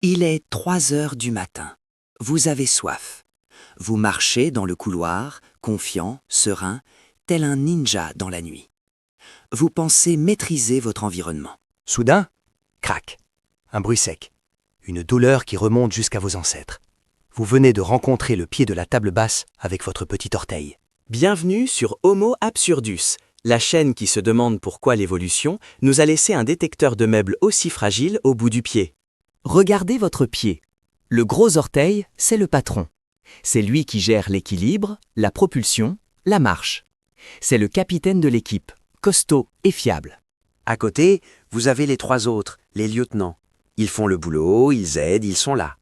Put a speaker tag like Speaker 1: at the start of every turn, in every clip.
Speaker 1: Il est 3 heures du matin. Vous avez soif. Vous marchez dans le couloir, confiant, serein, tel un ninja dans la nuit. Vous pensez maîtriser votre environnement.
Speaker 2: Soudain, crac, un bruit sec, une douleur qui remonte jusqu'à vos ancêtres. Vous venez de rencontrer le pied de la table basse avec votre petit orteil.
Speaker 3: Bienvenue sur Homo Absurdus, la chaîne qui se demande pourquoi l'évolution nous a laissé un détecteur de meubles aussi fragile au bout du pied.
Speaker 4: Regardez votre pied. Le gros orteil, c'est le patron. C'est lui qui gère l'équilibre, la propulsion, la marche. C'est le capitaine de l'équipe, costaud et fiable.
Speaker 5: À côté, vous avez les 3 autres, les lieutenants. Ils font le boulot, ils aident, ils sont là.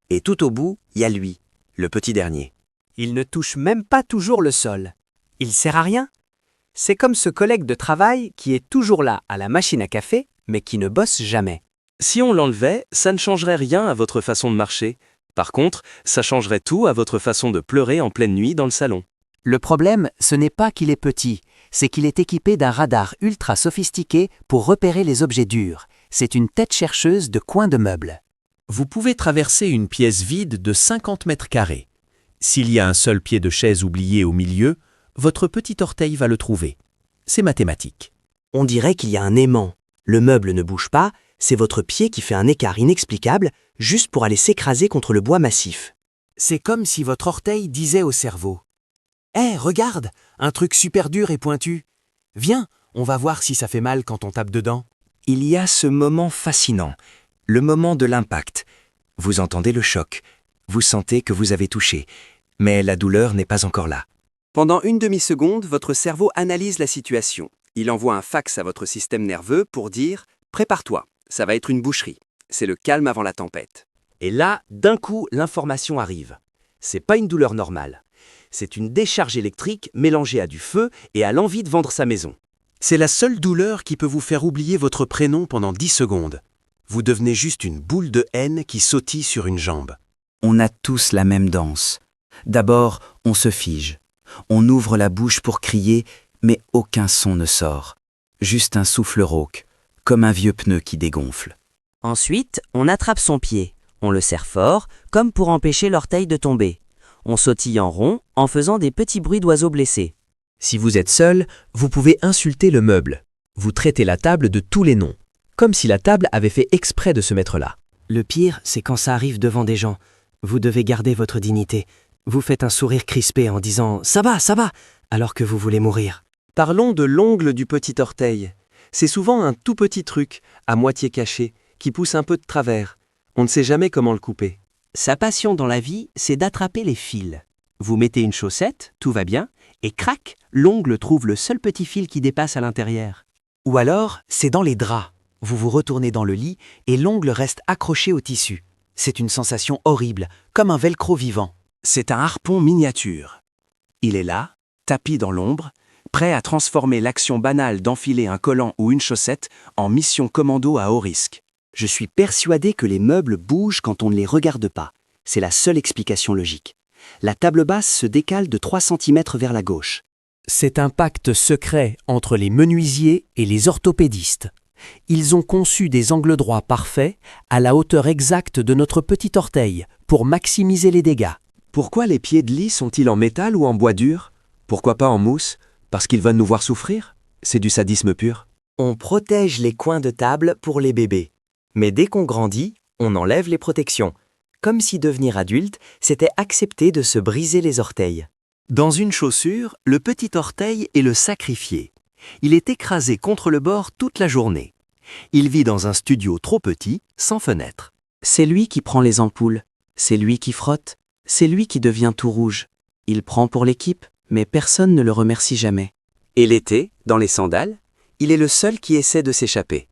Speaker 5: Et tout au bout, il y a lui, le petit dernier.
Speaker 6: Il ne touche même pas toujours le sol. Il sert à rien. C'est comme ce collègue de travail qui est toujours là à la machine à café, mais qui ne bosse jamais.
Speaker 3: Si on l'enlevait, ça ne changerait rien à votre façon de marcher. Par contre, ça changerait tout à votre façon de pleurer en pleine nuit dans le salon.
Speaker 4: Le problème, ce n'est pas qu'il est petit, c'est qu'il est équipé d'un radar ultra sophistiqué pour repérer les objets durs. C'est une tête chercheuse de coins de meubles.
Speaker 7: Vous pouvez traverser une pièce vide de 50 mètres carrés. S'il y a un seul pied de chaise oublié au milieu, votre petit orteil va le trouver. C'est mathématique.
Speaker 5: On dirait qu'il y a un aimant. Le meuble ne bouge pas, c'est votre pied qui fait un écart inexplicable juste pour aller s'écraser contre le bois massif.
Speaker 2: C'est comme si votre orteil disait au cerveau « Hé, regarde, un truc super dur et pointu. Viens, on va voir si ça fait mal quand on tape dedans. »
Speaker 1: Il y a ce moment fascinant, le moment de l'impact. Vous entendez le choc, vous sentez que vous avez touché, mais la douleur n'est pas encore là.
Speaker 3: Pendant une demi-seconde, votre cerveau analyse la situation. Il envoie un fax à votre système nerveux pour dire « Prépare-toi, ça va être une boucherie. C'est le calme avant la tempête. »
Speaker 5: Et là, d'un coup, l'information arrive. C'est pas une douleur normale. C'est une décharge électrique mélangée à du feu et à l'envie de vendre sa maison.
Speaker 7: C'est la seule douleur qui peut vous faire oublier votre prénom pendant 10 secondes. Vous devenez juste une boule de haine qui sautille sur une jambe.
Speaker 1: On a tous la même danse. D'abord, on se fige. On ouvre la bouche pour crier, mais aucun son ne sort. Juste un souffle rauque, comme un vieux pneu qui dégonfle.
Speaker 8: Ensuite, on attrape son pied. On le serre fort, comme pour empêcher l'orteil de tomber. On sautille en rond en faisant des petits bruits d'oiseaux blessés.
Speaker 7: Si vous êtes seul, vous pouvez insulter le meuble. Vous traitez la table de tous les noms, comme si la table avait fait exprès de se mettre là.
Speaker 5: Le pire, c'est quand ça arrive devant des gens. Vous devez garder votre dignité. Vous faites un sourire crispé en disant « ça va », alors que vous voulez mourir.
Speaker 3: Parlons de l'ongle du petit orteil. C'est souvent un tout petit truc, à moitié caché, qui pousse un peu de travers. On ne sait jamais comment le couper.
Speaker 6: Sa passion dans la vie, c'est d'attraper les fils. Vous mettez une chaussette, tout va bien, et crac, l'ongle trouve le seul petit fil qui dépasse à l'intérieur.
Speaker 2: Ou alors, c'est dans les draps. Vous vous retournez dans le lit et l'ongle reste accroché au tissu. C'est une sensation horrible, comme un velcro vivant.
Speaker 3: C'est un harpon miniature. Il est là, tapi dans l'ombre, prêt à transformer l'action banale d'enfiler un collant ou une chaussette en mission commando à haut risque.
Speaker 5: Je suis persuadé que les meubles bougent quand on ne les regarde pas. C'est la seule explication logique. La table basse se décale de 3 cm vers la gauche.
Speaker 2: C'est un pacte secret entre les menuisiers et les orthopédistes. Ils ont conçu des angles droits parfaits à la hauteur exacte de notre petit orteil pour maximiser les dégâts.
Speaker 3: Pourquoi les pieds de lit sont-ils en métal ou en bois dur? Pourquoi pas en mousse? Parce qu'ils veulent nous voir souffrir? C'est du sadisme pur.
Speaker 5: On protège les coins de table pour les bébés. Mais dès qu'on grandit, on enlève les protections. Comme si devenir adulte, c'était accepter de se briser les orteils.
Speaker 2: Dans une chaussure, le petit orteil est le sacrifié. Il est écrasé contre le bord toute la journée. Il vit dans un studio trop petit, sans fenêtre.
Speaker 8: C'est lui qui prend les ampoules. C'est lui qui frotte. C'est lui qui devient tout rouge. Il prend pour l'équipe, mais personne ne le remercie jamais.
Speaker 3: Et l'été, dans les sandales, il est le seul qui essaie de s'échapper.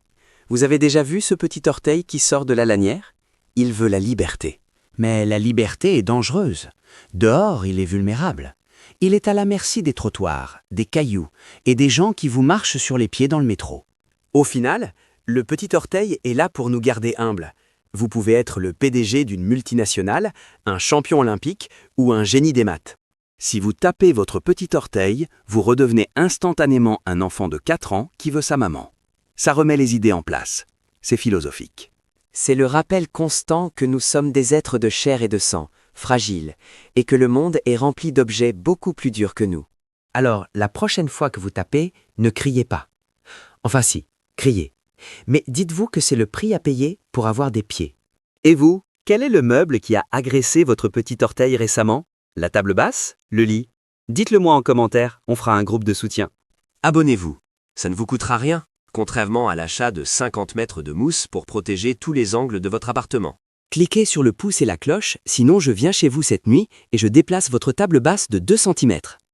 Speaker 3: Vous avez déjà vu ce petit orteil qui sort de la lanière? Il veut la liberté.
Speaker 2: Mais la liberté est dangereuse. Dehors, il est vulnérable. Il est à la merci des trottoirs, des cailloux et des gens qui vous marchent sur les pieds dans le métro.
Speaker 3: Au final, le petit orteil est là pour nous garder humbles. Vous pouvez être le PDG d'une multinationale, un champion olympique ou un génie des maths. Si vous tapez votre petit orteil, vous redevenez instantanément un enfant de 4 ans qui veut sa maman. Ça remet les idées en place. C'est philosophique.
Speaker 5: C'est le rappel constant que nous sommes des êtres de chair et de sang, fragiles, et que le monde est rempli d'objets beaucoup plus durs que nous. Alors, la prochaine fois que vous tapez, ne criez pas. Enfin si, criez. Mais dites-vous que c'est le prix à payer pour avoir des pieds.
Speaker 3: Et vous, quel est le meuble qui a agressé votre petit orteil récemment? La table basse? Le lit? Dites-le moi en commentaire, on fera un groupe de soutien.
Speaker 9: Abonnez-vous. Ça ne vous coûtera rien, contrairement à l'achat de 50 mètres de mousse pour protéger tous les angles de votre appartement.
Speaker 3: Cliquez sur le pouce et la cloche, sinon je viens chez vous cette nuit et je déplace votre table basse de 2 cm.